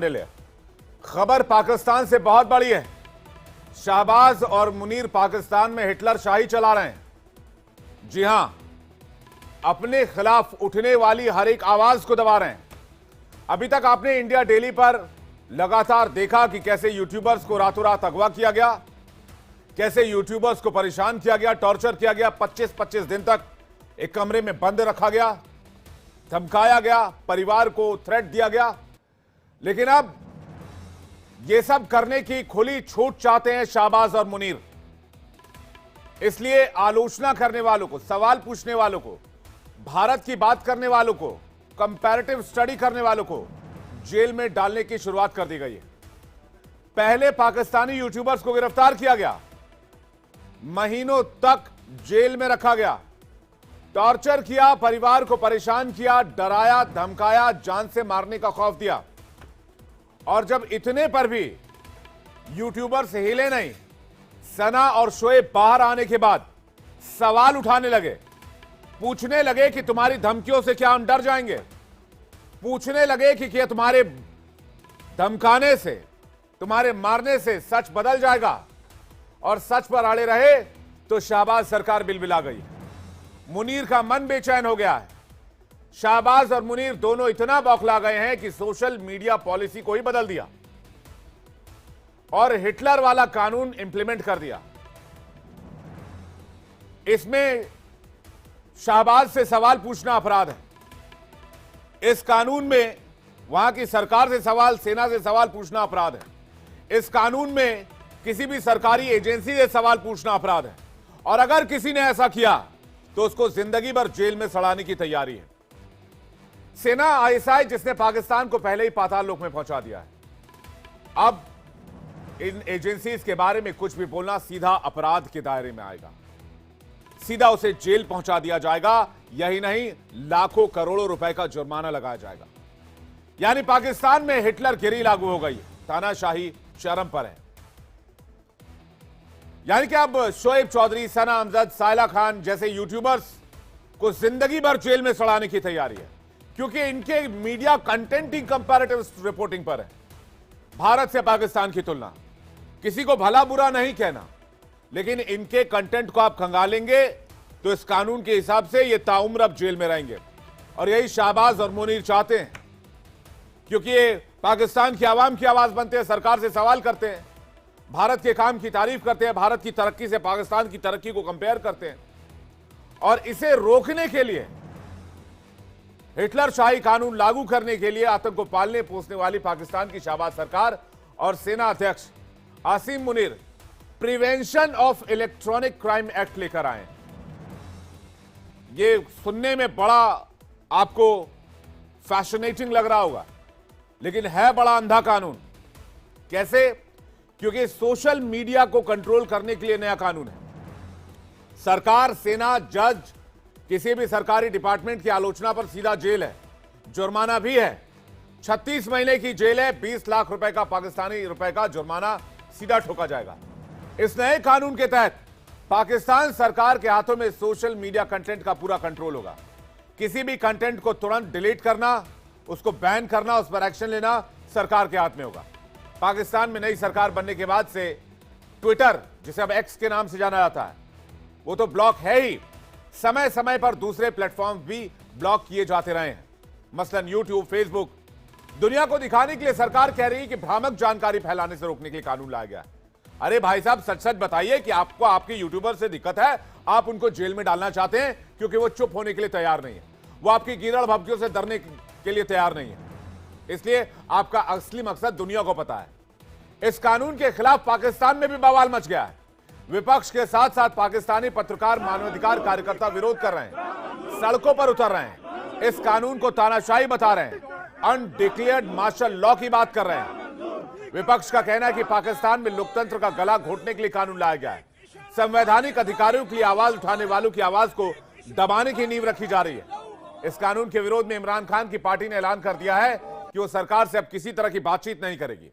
ले। खबर पाकिस्तान से बहुत बड़ी है। शाहबाज और मुनीर पाकिस्तान में हिटलर शाही चला रहे हैं। जी हां, अपने खिलाफ उठने वाली हर एक आवाज को दबा रहे हैं। अभी तक आपने इंडिया डेली पर लगातार देखा कि कैसे यूट्यूबर्स को रातों रात अगवा किया गया, कैसे यूट्यूबर्स को परेशान किया गया, टॉर्चर किया गया, 25-25 दिन तक एक कमरे में बंद रखा गया, धमकाया गया, परिवार को थ्रेट दिया गया। लेकिन अब यह सब करने की खुली छूट चाहते हैं शाहबाज और मुनीर। इसलिए आलोचना करने वालों को, सवाल पूछने वालों को, भारत की बात करने वालों को, कंपैरेटिव स्टडी करने वालों को जेल में डालने की शुरुआत कर दी गई है। पहले पाकिस्तानी यूट्यूबर्स को गिरफ्तार किया गया, महीनों तक जेल में रखा गया, टॉर्चर किया, परिवार को परेशान किया, डराया, धमकाया, जान से मारने का खौफ दिया। और जब इतने पर भी यूट्यूबर्स हिले नहीं, सना और शोएब बाहर आने के बाद सवाल उठाने लगे, पूछने लगे कि तुम्हारी धमकियों से क्या हम डर जाएंगे, पूछने लगे कि क्या तुम्हारे धमकाने से, तुम्हारे मारने से सच बदल जाएगा, और सच पर अड़े रहे तो शाहबाज सरकार बिलबिला गई। मुनीर का मन बेचैन हो गया है। शाहबाज और मुनीर दोनों इतना बौखला गए हैं कि सोशल मीडिया पॉलिसी को ही बदल दिया और हिटलर वाला कानून इंप्लीमेंट कर दिया। इसमें शाहबाज से सवाल पूछना अपराध है। इस कानून में वहां की सरकार से सवाल, सेना से सवाल पूछना अपराध है। इस कानून में किसी भी सरकारी एजेंसी से सवाल पूछना अपराध है। और अगर किसी ने ऐसा किया तो उसको जिंदगी भर जेल में सड़ाने की तैयारी है। सेना, आईएसआई, जिसने पाकिस्तान को पहले ही पाताल लोक में पहुंचा दिया है, अब इन एजेंसीज के बारे में कुछ भी बोलना सीधा अपराध के दायरे में आएगा, सीधा उसे जेल पहुंचा दिया जाएगा। यही नहीं, लाखों करोड़ों रुपए का जुर्माना लगाया जाएगा। यानी पाकिस्तान में हिटलर गिरी लागू हो गई, तानाशाही चरम पर है। यानी कि अब शोएब चौधरी, सना अमजद, साइला खान जैसे यूट्यूबर्स को जिंदगी भर जेल में सड़ाने की तैयारी है, क्योंकि इनके मीडिया कंटेंट ही कंपैरेटिव रिपोर्टिंग पर है। भारत से पाकिस्तान की तुलना, किसी को भला बुरा नहीं कहना, लेकिन इनके कंटेंट को आप खंगालेंगे तो इस कानून के हिसाब से ये ताउम्र अब जेल में रहेंगे। और यही शाहबाज और मुनीर चाहते हैं, क्योंकि ये पाकिस्तान की आवाम की आवाज बनते हैं, सरकार से सवाल करते हैं, भारत के काम की तारीफ करते हैं, भारत की तरक्की से पाकिस्तान की तरक्की को कंपेयर करते हैं। और इसे रोकने के लिए, हिटलर शाही कानून लागू करने के लिए आतंक को पालने पोसने वाली पाकिस्तान की शाहबाज सरकार और सेना अध्यक्ष Asim Munir prevention of electronic crime act लेकर आए। ये सुनने में बड़ा आपको फैसिनेटिंग लग रहा होगा, लेकिन है बड़ा अंधा कानून। कैसे? क्योंकि सोशल मीडिया को कंट्रोल करने के लिए नया कानून है। सरकार, सेना, जज, किसी भी सरकारी डिपार्टमेंट की आलोचना पर सीधा जेल है, जुर्माना भी है। 36 महीने की जेल है, 20 लाख रुपए का पाकिस्तानी रुपए का जुर्माना सीधा ठोका जाएगा। इस नए कानून के तहत पाकिस्तान सरकार के हाथों में सोशल मीडिया कंटेंट का पूरा कंट्रोल होगा। किसी भी कंटेंट को तुरंत डिलीट करना, उसको बैन करना, उस पर एक्शन लेना सरकार के हाथ में होगा। पाकिस्तान में नई सरकार बनने के बाद से ट्विटर, जिसे अब एक्स के नाम से जाना जाता है, वो तो ब्लॉक है ही, समय समय पर दूसरे प्लेटफॉर्म भी ब्लॉक किए जाते रहे हैं, मसलन यूट्यूब, फेसबुक। दुनिया को दिखाने के लिए सरकार कह रही है कि भ्रामक जानकारी फैलाने से रोकने के लिए कानून लाया गया। अरे भाई साहब, सच सच बताइए कि आपको आपके यूट्यूबर से दिक्कत है, आप उनको जेल में डालना चाहते हैं क्योंकि वो चुप होने के लिए तैयार नहीं है, वो आपकी गिरड़ भभकियों से डरने के लिए तैयार नहीं है। इसलिए आपका असली मकसद दुनिया को पता है। इस कानून के खिलाफ पाकिस्तान में भी बवाल मच गया है। विपक्ष के साथ साथ पाकिस्तानी पत्रकार, मानवाधिकार कार्यकर्ता विरोध कर रहे हैं, सड़कों पर उतर रहे हैं, इस कानून को तानाशाही बता रहे हैं, अनडिक्लेयर्ड मार्शल लॉ की बात कर रहे हैं। विपक्ष का कहना है कि पाकिस्तान में लोकतंत्र का गला घोटने के लिए कानून लाया गया है। संवैधानिक अधिकारियों के लिए आवाज उठाने वालों की आवाज को दबाने की नींव रखी जा रही है। इस कानून के विरोध में इमरान खान की पार्टी ने ऐलान कर दिया है कि वो सरकार से अब किसी तरह की बातचीत नहीं करेगी।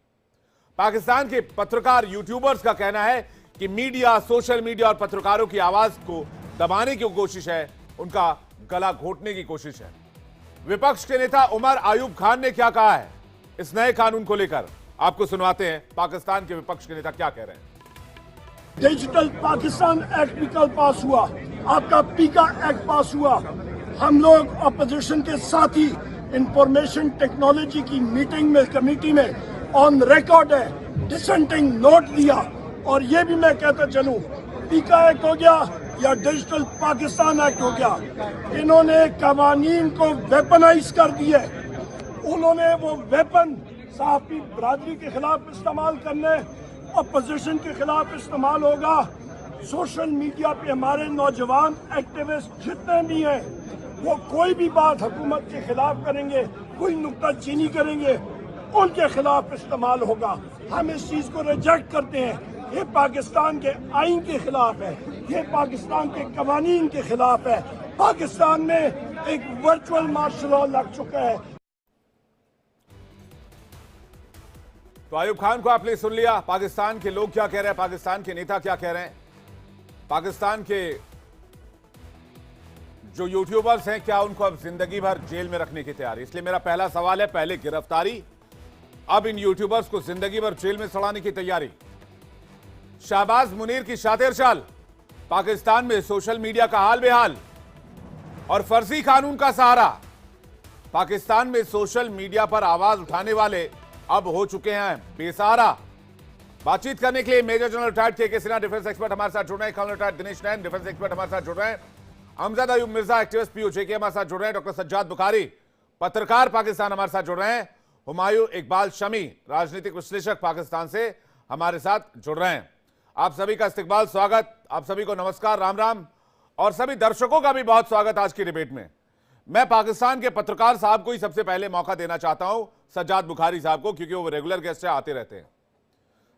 पाकिस्तान के पत्रकार, यूट्यूबर्स का कहना है कि मीडिया, सोशल मीडिया और पत्रकारों की आवाज को दबाने की कोशिश है, उनका गला घोटने की कोशिश है। विपक्ष के नेता उमर आयूब खान ने क्या कहा है, इस नए कानून को लेकर आपको सुनवाते हैं पाकिस्तान के विपक्ष के नेता क्या कह रहे हैं। डिजिटल पाकिस्तान एक्ट भी कल पास हुआ, आपका पीका एक्ट पास हुआ। हम लोग अपोजिशन के साथ ही इंफॉर्मेशन टेक्नोलॉजी की मीटिंग में, कमेटी में ऑन रिकॉर्ड है, डिसेंटिंग नोट दिया। और ये भी मैं कहता चलूं, पीका एक्ट हो गया या डिजिटल पाकिस्तान एक्ट हो गया, इन्होंने कवानीन को वेपनाइज कर दिया। उन्होंने वो वेपन सहाफी बरादरी के खिलाफ इस्तेमाल करने, अपोजिशन के खिलाफ इस्तेमाल होगा। सोशल मीडिया पे हमारे नौजवान एक्टिविस्ट जितने भी हैं, वो कोई भी बात हुकूमत के खिलाफ करेंगे, कोई नुक्ताचीनी करेंगे, उनके खिलाफ इस्तेमाल होगा। हम इस चीज को रिजेक्ट करते हैं। ये पाकिस्तान के आइन के खिलाफ है, ये पाकिस्तान के कवानीन के खिलाफ है। पाकिस्तान में एक वर्चुअल मार्शल लॉ लग चुका है। तो आयुब खान को आपने सुन लिया, पाकिस्तान के लोग क्या कह रहे हैं, पाकिस्तान के नेता क्या कह रहे हैं, पाकिस्तान के जो यूट्यूबर्स हैं क्या उनको अब जिंदगी भर जेल में रखने की तैयारी। इसलिए मेरा पहला सवाल है, पहले गिरफ्तारी, अब इन यूट्यूबर्स को जिंदगी भर जेल में सड़ाने की तैयारी। शहबाज मुनीर की शातिर चाल, पाकिस्तान में सोशल मीडिया का हाल बेहाल और फर्जी कानून का सहारा। पाकिस्तान में सोशल मीडिया पर आवाज उठाने वाले अब हो चुके हैं बेसहारा। बातचीत करने के लिए मेजर जनरल रिटायर्ड के सिन्हा डिफेंस एक्सपर्ट हमारे साथ जुड़ रहे हैं, कर्नल रिटायर्ड दिनेश नैन डिफेंस एक्सपर्ट हमारे साथ जुड़ रहे हैं, अमजद अयूब मिर्जा एक्टिविस्ट पीओजे के हमारे साथ जुड़ रहे हैं, डॉक्टर सज्जाद बुखारी पत्रकार पाकिस्तान हमारे साथ जुड़ रहे हैं, हुमायूं इकबाल शमी राजनीतिक विश्लेषक पाकिस्तान से हमारे साथ जुड़ रहे हैं। आप सभी का इस्तकबाल, स्वागत, आप सभी को नमस्कार, राम राम, और सभी दर्शकों का भी बहुत स्वागत आज की डिबेट में। मैं पाकिस्तान के पत्रकार साहब को ही सबसे पहले मौका देना चाहता हूं, सज्जाद बुखारी साहब को, क्योंकि वो रेगुलर गेस्ट से आते रहते हैं।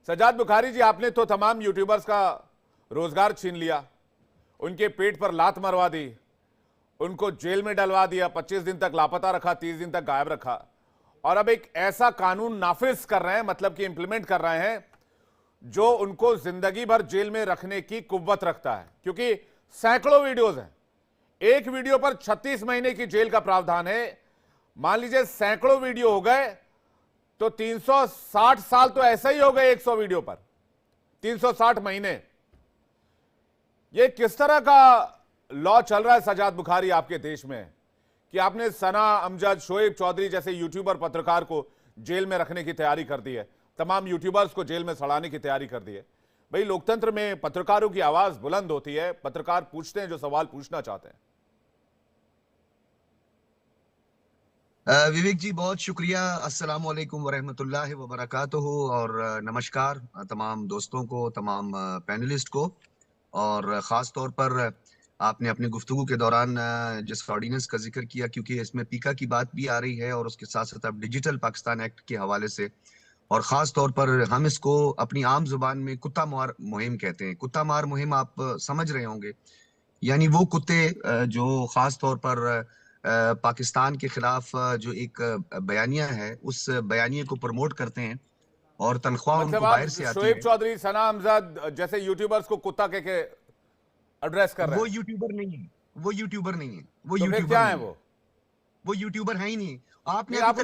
सज्जाद बुखारी जी, आपने तो तमाम यूट्यूबर्स का रोजगार छीन लिया, उनके पेट पर लात मरवा दी, उनको जेल में डलवा दिया, 25 दिन तक लापता रखा, 30 दिन तक गायब रखा, और अब एक ऐसा कानून नाफिज कर रहे हैं, मतलब कि इंप्लीमेंट कर रहे हैं, जो उनको जिंदगी भर जेल में रखने की कुव्वत रखता है। क्योंकि सैकड़ों वीडियोज हैं, एक वीडियो पर 36 महीने की जेल का प्रावधान है। मान लीजिए सैकड़ों वीडियो हो गए तो 360 साल तो ऐसे ही हो गए 100 वीडियो पर, 360 महीने। ये किस तरह का लॉ चल रहा है सज्जाद बुखारी आपके देश में, कि आपने सना, अमजद, शोएब चौधरी जैसे यूट्यूबर पत्रकार को जेल में रखने की तैयारी कर दी है, तमाम यूट्यूबर्स को जेल में सड़ाने की तैयारी कर दी है। भाई, लोकतंत्र में पत्रकारों की आवाज बुलंद होती है, पत्रकार पूछते हैं जो सवाल पूछना चाहते हैं। विवेक जी, बहुत शुक्रिया। अस्सलाम वालेकुम वरहमतुल्लाहि वबरकातुहू, और नमस्कार तमाम दोस्तों को, तमाम पैनलिस्ट को, और ख़ास तौर पर आपने अपनी गुफ्तगू के दौरान जिस ऑर्डिनेंस का जिक्र किया, क्योंकि इसमें पीका की बात भी आ रही है और उसके साथ साथ अब डिजिटल पाकिस्तान एक्ट के हवाले से, और ख़ास तौर पर हम इसको अपनी आम जुबान में कुत्ता मार मुहिम कहते हैं। कुत्ता मार मुहिम आप समझ रहे होंगे, यानी वो कुत्ते जो ख़ास तौर पर पाकिस्तान के खिलाफ जो एक बयानिया है, उस बयानिए को प्रमोट करते हैं और तनख्वाह उनको बाहर से आती है। शोएब चौधरी, सना अमजद जैसे यूट्यूबर्स को कुत्ता कह के एड्रेस कर रहे हैं। वो यूट्यूबर नहीं है, वो यूट्यूबर नहीं है, वो तो यूट्यूबर क्या है वो यूट्यूबर है ही नहीं। आपने आप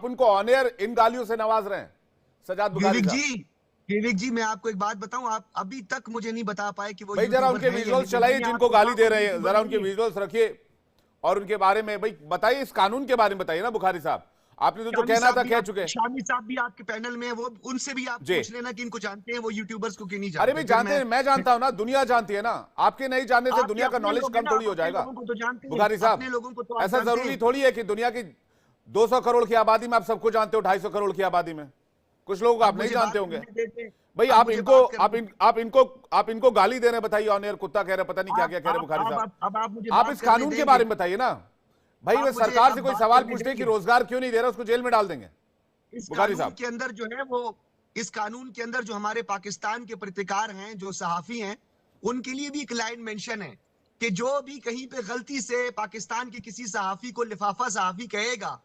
उनको ऑन एयर इन गालियों से नवाज रहे हैं सज्जाद बुखारी साहब। विवेक जी, मैं आपको एक बात बताऊं, आप अभी तक मुझे नहीं बता पाए कि वो भाई जरा उनके विजुअल्स चलाइए जिनको गाली दे रहे हैं, जरा उनके विजुअल्स रखिए और उनके बारे में भाई बताइए, इस कानून के बारे में बताइए ना बुखारी साहब। आपने तो जो कहना था कह चुके हैं। शामी साहब भी आपके पैनल में, वो उनसे भी आप पूछ लेना कि इनको जानते हैं वो यूट्यूबर्स को, क्यों नहीं जानते। अरे भाई जानते हैं, मैं जानता हूं ना, दुनिया जानती है ना। आपके नहीं जानने से दुनिया का नॉलेज कम थोड़ी हो जाएगा बुखारी साहब। ऐसा जरूरी थोड़ी है कि दुनिया की 200 करोड़ की आबादी में आप सबको जानते हो, 250 करोड़ की आबादी में कुछ लोग आप नहीं जानते होंगे। भाई आप इनको गाली दे रहे हैं, बताइए ऑन एयर कुत्ता कह रहे, पता नहीं क्या क्या कह रहे बुखारी साहब। आप इस कानून के बारे में बताइए ना भाई। वे सरकार से कोई सवाल पूछते हैं कि रोजगार क्यों नहीं दे रहा, उसको जेल में डाल देंगे बुखारी साहब। के अंदर जो है वो, इस कानून के अंदर जो हमारे पाकिस्तान के पत्रकार हैं, जो सहाफी हैं, उनके लिए भी एक लाइन मेंशन है कि जो भी कहीं पे गलती से पाकिस्तान के किसी सहाफी को लिफाफा सहाफी कहेगा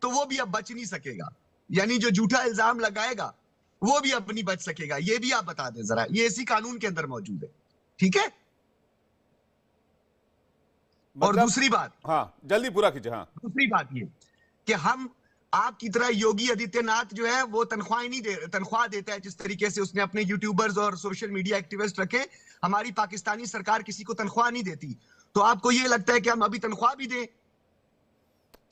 तो वो भी अब बच नहीं सकेगा, यानी जो झूठा इल्जाम लगाएगा वो भी अब नहीं बच सकेगा। ये भी आप बता दें जरा, ये इसी कानून के अंदर मौजूद है, ठीक है? और दूसरी बात, हाँ जल्दी पूरा कीजिए। हाँ दूसरी बात ये कि हम आपकी तरह योगी आदित्यनाथ जो है वो तनख्वाह देता है जिस तरीके से उसने अपने यूट्यूबर्स और सोशल मीडिया एक्टिविस्ट रखे। हमारी पाकिस्तानी सरकार किसी को तनख्वाह नहीं देती। तो आपको ये लगता है कि हम अभी तनख्वाह भी दें?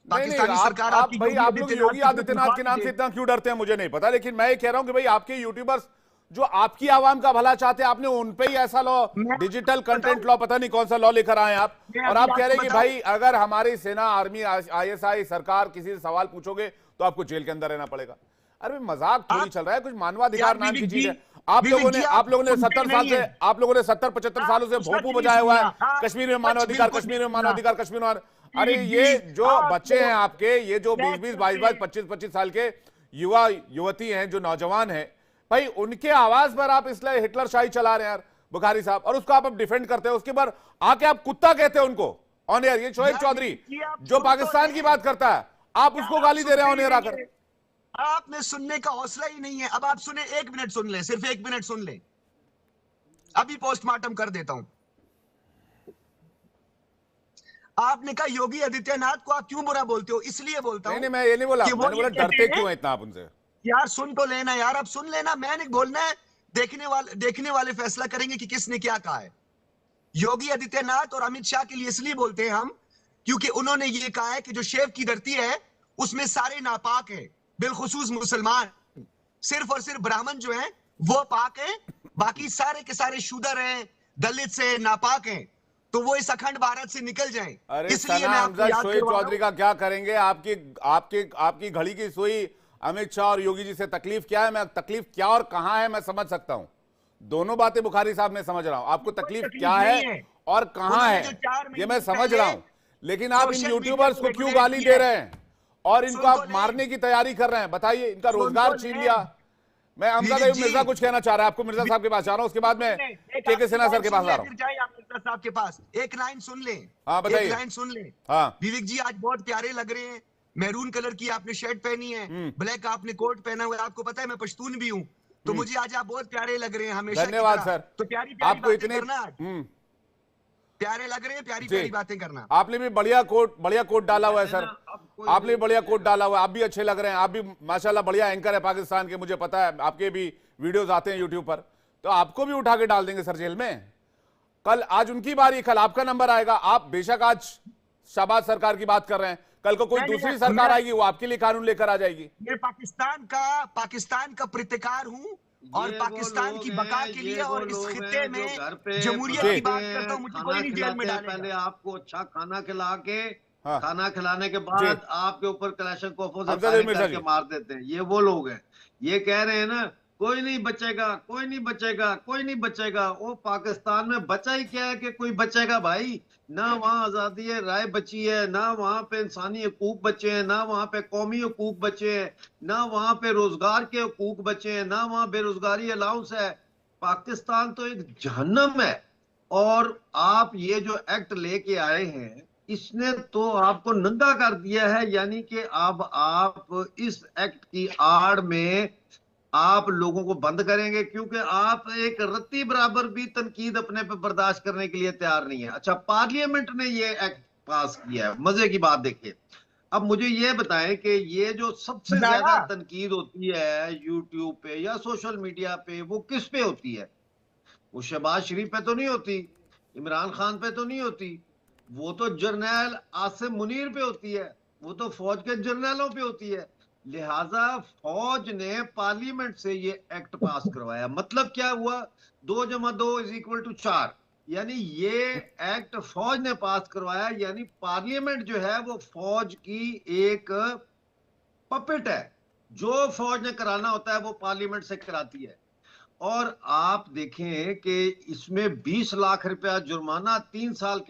पाकिस्तानी सरकार आपकी भाई, आप लोग योगी आदित्यनाथ के नाम से इतना क्यों डरते हैं मुझे नहीं पता, लेकिन मैं ये कह रहा हूं कि भाई आपके यूट्यूबर्स जो आपकी आवाम का भला चाहते हैं, आपने उन पे ही ऐसा लॉ, डिजिटल कंटेंट लॉ, पता नहीं कौन सा लॉ लेकर आए आप, और आप कह रहे हैं कि भाई अगर हमारी सेना, आर्मी, आईएसआई, सरकार किसी से सवाल पूछोगे तो आपको जेल के अंदर रहना पड़ेगा। अरे मजाक थोड़ी चल रहा है, कुछ मानवाधिकार नाम की चीज है। आप लोगों ने 70 साल से, आप लोगों ने 70-75 सालों से भोंपू बजाया हुआ है, कश्मीर में मानवाधिकार, कश्मीर में मानवाधिकार, कश्मीर में। अरे ये जो बच्चे हैं आपके, ये जो 20-20, 22-22, 25-25 साल के युवा युवती हैं, जो नौजवान हैं, भाई उनके आवाज पर आप इसलिए हिटलर शाही चला रहे हैं यार बुखारी साहब, और उसको आप डिफेंड करते हो, उसके बाद आके आप कुत्ता कहते हैं उनको ऑन एयर। ये शोएब चौधरी जो पाकिस्तान की बात करता है, आप उसको गाली दे रहे हैं ऑन एयर आकर। आपने सुनने का हौसला ही नहीं है। अब आप सुने, 1 मिनट सुन ले, सिर्फ 1 मिनट सुन ले, अभी पोस्टमार्टम कर देता हूं। आपने कहा योगी आदित्यनाथ को आप क्यों बुरा बोलते हो? इसलिए बोलता हूं। नहीं, मैं ये नहीं बोला, मैंने बोला डरते क्यों हैं इतना आप उनसे। यार सुन तो लेना यार, अब सुन लेना, मैंने बोलना है, देखने वाले फैसला करेंगे कि किसने क्या कहा है। योगी आदित्यनाथ और अमित शाह के लिए इसलिए बोलते हैं हम, क्योंकि उन्होंने ये कहा है कि जो शेव की धरती है उसमें सारे नापाक हैं, बिलखुसूस मुसलमान। सिर्फ और सिर्फ ब्राह्मण जो हैं वो पाक हैं, बाकी सारे के सारे शूदर हैं, दलित से नापाक हैं। तो वो इस अखंड भारत से निकल जाएं। अरे सना हमजा शोएब चौधरी का क्या करेंगे? आपकी घड़ी की सुई अमित शाह और योगी जी से तकलीफ क्या है? मैं तकलीफ क्या और कहां है मैं समझ सकता हूं, दोनों बातें बुखारी साहब मैं समझ रहा हूं। आपको तकलीफ क्या है और कहां है ये मैं समझ रहा हूं, लेकिन आप इन यूट्यूबर्स को क्यों गाली दे रहे हैं और इनको आप मारने की तैयारी कर रहे हैं? बताइए, इनका रोजगार छीन लिया। मैं अमजद अयूब मिर्जा कुछ कहना चाह रहा है, आपको मिर्जा साहब के पास जा रहा हूं, उसके बाद में के सिन्हा सर के पास आ रहा हूं। मिर्जा साहब के पास एक लाइन सुन ले। हाँ बताइए। एक लाइन सुन ले। हाँ विवेक जी आज बहुत प्यारे लग रहे हैं, मैरून कलर की आपने शर्ट पहनी है, ब्लैक आपने कोट पहना हुआ है। आपको पता है मैं पश्तून भी हूँ, तो मुझे आज आप बहुत प्यारे लग रहे हैं हमेशा। धन्यवाद सर। तो प्यारी आपको इतने प्यारे लग रहे हैं, प्यारी बातें करना। आपने भी बढ़िया कोट डाला हुआ है सर, आपने भी बढ़िया कोट डाला हुआ है, आप भी अच्छे लग रहे हैं, आप भी माशाल्लाह बढ़िया एंकर है पाकिस्तान के, मुझे पता है, आपके भी वीडियोस आते हैं यूट्यूब पर, तो आपको भी उठा के डाल देंगे सर जेल में। कल आज उनकी बारी, कल आपका नंबर आएगा। आप बेशक आज शहबाज सरकार की बात कर रहे हैं, कल को कोई दूसरी सरकार आएगी वो आपके लिए कानून लेकर आ जाएगी। मैं पाकिस्तान का प्रतिकार हूँ और पाकिस्तान की बका के लिए और इस खित्ते में जमहूरियत की बात करता हूँ। मुझे कोई नहीं जेल में डालेगा। पहले आपको अच्छा खाना खिला के, खाना खिलाने के बाद आपके ऊपर कलाशनकोफ से फायरिंग करके मार देते हैं। ये वो लोग हैं, ये कह रहे हैं ना कोई नहीं बचेगा, कोई नहीं बचेगा, कोई नहीं बचेगा। वो पाकिस्तान में बचा ही क्या है कि कोई बचेगा भाई? ना वहाँ आजादी है राय बची है, ना वहाँ पे इंसानी हकूक बचे हैं, ना वहाँ पे कौमी हकूक बचे हैं, ना वहाँ पे रोजगार के हकूक बचे हैं, ना वहाँ बेरोजगारी अलाउंस है। पाकिस्तान तो एक जहन्नम है। और आप ये जो एक्ट लेके आए हैं, इसने तो आपको नंगा कर दिया है। यानी कि अब आप इस एक्ट की आड़ में आप लोगों को बंद करेंगे, क्योंकि आप एक रत्ती बराबर भी तनकीद अपने पे बर्दाश्त करने के लिए तैयार नहीं है। अच्छा, पार्लियामेंट ने ये एक्ट पास किया है। मजे की बात देखिए, अब मुझे ये बताएं कि ये जो सबसे ज्यादा तनकीद होती है यूट्यूब पे या सोशल मीडिया पे, वो किस पे होती है? वो शहबाज शरीफ पे तो नहीं होती, इमरान खान पे तो नहीं होती, वो तो जर्नैल आसिम मुनीर पे होती है, वो तो फौज के जर्नैलों पे होती है। लिहाजा फौज ने पार्लियामेंट से ये एक्ट पास करवाया। मतलब क्या हुआ? 2 + 2 = 4। यानी ये एक्ट फौज ने पास करवाया। यानी पार्लियामेंट जो है वो फौज की एक पपेट है। जो फौज ने कराना होता है वो पार्लियामेंट से कराती है। और आप देखें कि इसमें 20 लाख रुपया जुर्माना, 3 साल